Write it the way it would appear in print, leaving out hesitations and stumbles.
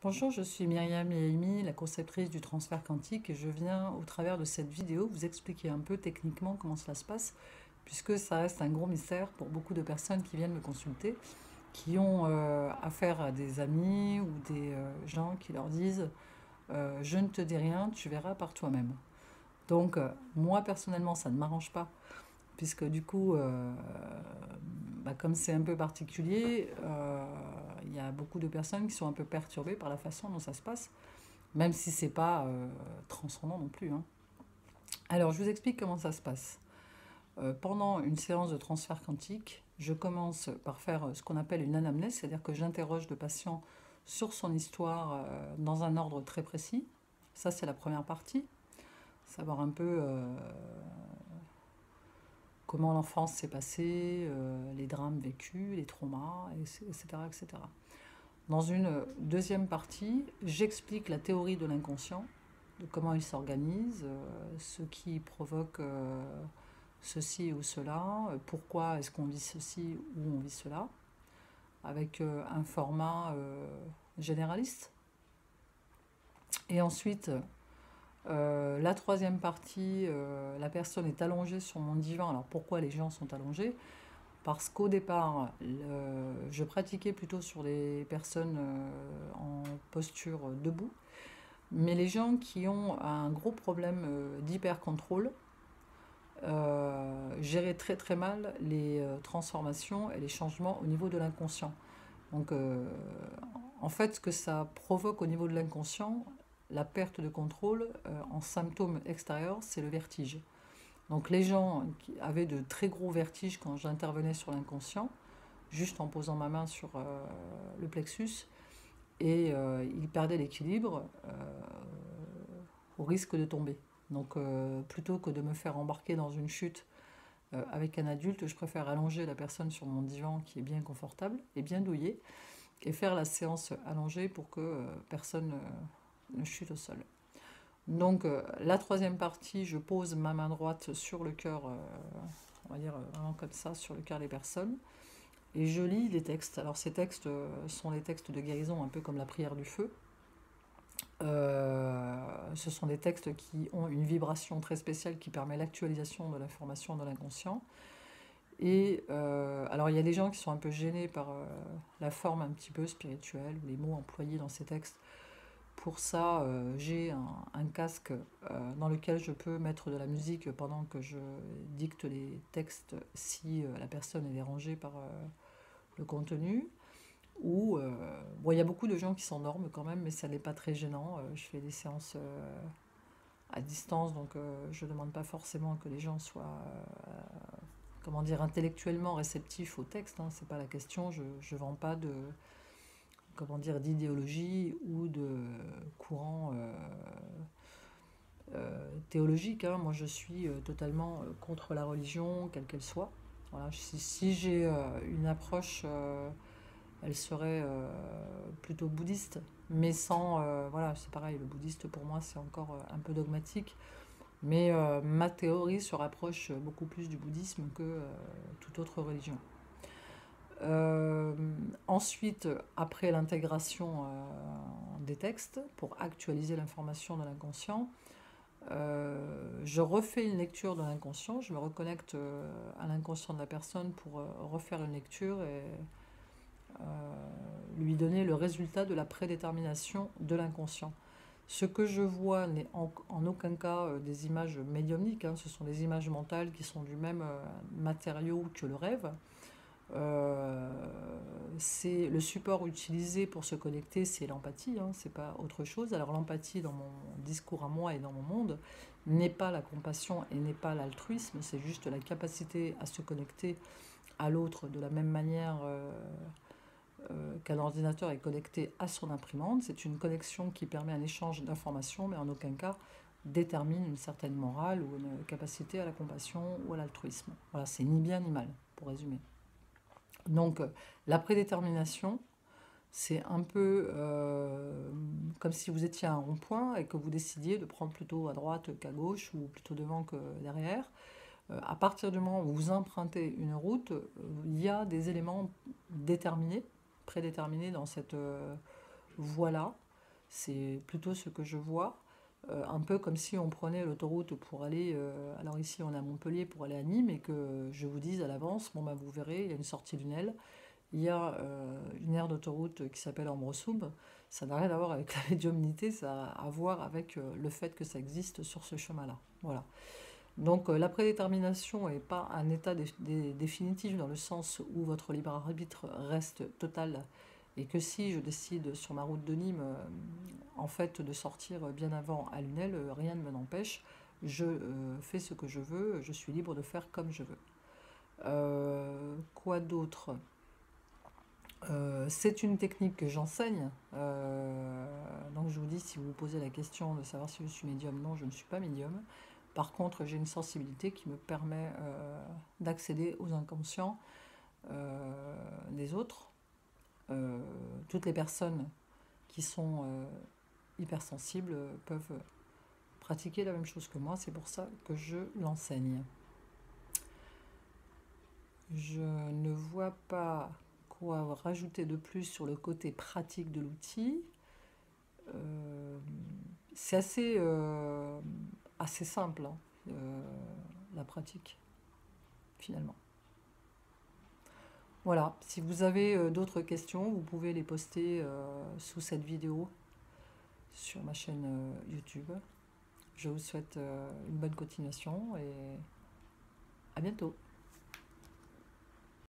Bonjour, je suis Myriam Yaimi, la conceptrice du transfert quantique et je viens au travers de cette vidéo vous expliquer un peu techniquement comment cela se passe puisque ça reste un gros mystère pour beaucoup de personnes qui viennent me consulter, qui ont affaire à des amis ou des gens qui leur disent je ne te dis rien, tu verras par toi-même. Donc moi personnellement ça ne m'arrange pas puisque du coup comme c'est un peu particulier, il y a beaucoup de personnes qui sont un peu perturbées par la façon dont ça se passe. Même si c'est pas transcendant non plus, hein. Alors, je vous explique comment ça se passe. Pendant une séance de transfert quantique, je commence par faire ce qu'on appelle une anamnèse, c'est-à-dire que j'interroge le patient sur son histoire dans un ordre très précis. Ça, c'est la première partie. Savoir un peu comment l'enfance s'est passée, les drames vécus, les traumas, etc., etc. Dans une deuxième partie, j'explique la théorie de l'inconscient, de comment il s'organise, ce qui provoque ceci ou cela, pourquoi est-ce qu'on vit ceci ou on vit cela, avec un format généraliste. Et ensuite, la troisième partie, la personne est allongée sur mon divan. Alors pourquoi les gens sont allongés? Parce qu'au départ, je pratiquais plutôt sur les personnes en posture debout. Mais les gens qui ont un gros problème d'hyper-contrôle géraient très très mal les transformations et les changements au niveau de l'inconscient. Donc en fait, ce que ça provoque au niveau de l'inconscient, la perte de contrôle en symptômes extérieurs, c'est le vertige. Donc les gens qui avaient de très gros vertiges quand j'intervenais sur l'inconscient, juste en posant ma main sur le plexus, et ils perdaient l'équilibre au risque de tomber. Donc plutôt que de me faire embarquer dans une chute avec un adulte, je préfère allonger la personne sur mon divan qui est bien confortable et bien douillet et faire la séance allongée pour que personne ne chute au sol. Donc la troisième partie, je pose ma main droite sur le cœur, on va dire vraiment comme ça, sur le cœur des personnes, et je lis les textes. Alors ces textes sont les textes de guérison, un peu comme la prière du feu. Ce sont des textes qui ont une vibration très spéciale qui permet l'actualisation de l'information de l'inconscient. Et alors il y a des gens qui sont un peu gênés par la forme un petit peu spirituelle, les mots employés dans ces textes. Pour ça, j'ai un casque dans lequel je peux mettre de la musique pendant que je dicte les textes si la personne est dérangée par le contenu. Ou, bon, il y a beaucoup de gens qui s'endorment quand même, mais ça n'est pas très gênant. Je fais des séances à distance, donc je ne demande pas forcément que les gens soient, comment dire, intellectuellement réceptifs au texte, hein, c'est pas la question. Je ne vends pas de, comment dire, d'idéologie ou de courant théologique, hein. Moi, je suis totalement contre la religion, quelle qu'elle soit. Voilà, si j'ai une approche, elle serait plutôt bouddhiste, mais sans, voilà, c'est pareil, le bouddhiste pour moi c'est encore un peu dogmatique, mais ma théorie se rapproche beaucoup plus du bouddhisme que toute autre religion. Euh, Ensuite, après l'intégration des textes, pour actualiser l'information de l'inconscient, je refais une lecture de l'inconscient, je me reconnecte à l'inconscient de la personne pour refaire une lecture et lui donner le résultat de la prédétermination de l'inconscient. Ce que je vois n'est en aucun cas des images médiumniques, hein, ce sont des images mentales qui sont du même matériau que le rêve. Euh, c'est le support utilisé pour se connecter, c'est l'empathie, hein, c'est pas autre chose. Alors l'empathie dans mon discours à moi et dans mon monde n'est pas la compassion et n'est pas l'altruisme, c'est juste la capacité à se connecter à l'autre de la même manière qu'un ordinateur est connecté à son imprimante. C'est une connexion qui permet un échange d'informations, mais en aucun cas détermine une certaine morale ou une capacité à la compassion ou à l'altruisme. Voilà, c'est ni bien ni mal, pour résumer. Donc la prédétermination, c'est un peu comme si vous étiez à un rond-point et que vous décidiez de prendre plutôt à droite qu'à gauche ou plutôt devant que derrière. À partir du moment où vous empruntez une route, il y a des éléments déterminés, prédéterminés dans cette voie-là. C'est plutôt ce que je vois. Un peu comme si on prenait l'autoroute pour aller, alors ici on est à Montpellier pour aller à Nîmes, et que je vous dise à l'avance, bon bah vous verrez, il y a une sortie Lunel, il y a une aire d'autoroute qui s'appelle Ambresoub. Ça n'a rien à voir avec la médiumnité, ça a à voir avec le fait que ça existe sur ce chemin-là. Voilà. Donc la prédétermination n'est pas un état définitif dans le sens où votre libre arbitre reste total, et que si je décide sur ma route de Nîmes en fait de sortir bien avant à Lunel, rien ne m'en empêche. Je fais ce que je veux, je suis libre de faire comme je veux. Quoi d'autre? C'est une technique que j'enseigne. Donc je vous dis, si vous vous posez la question de savoir si je suis médium, non, je ne suis pas médium. Par contre, j'ai une sensibilité qui me permet d'accéder aux inconscients des autres. Toutes les personnes qui sont hypersensibles peuvent pratiquer la même chose que moi, c'est pour ça que je l'enseigne. Je ne vois pas quoi rajouter de plus sur le côté pratique de l'outil. C'est assez simple, hein, la pratique, finalement. Voilà, si vous avez d'autres questions, vous pouvez les poster sous cette vidéo sur ma chaîne YouTube. Je vous souhaite une bonne continuation et à bientôt.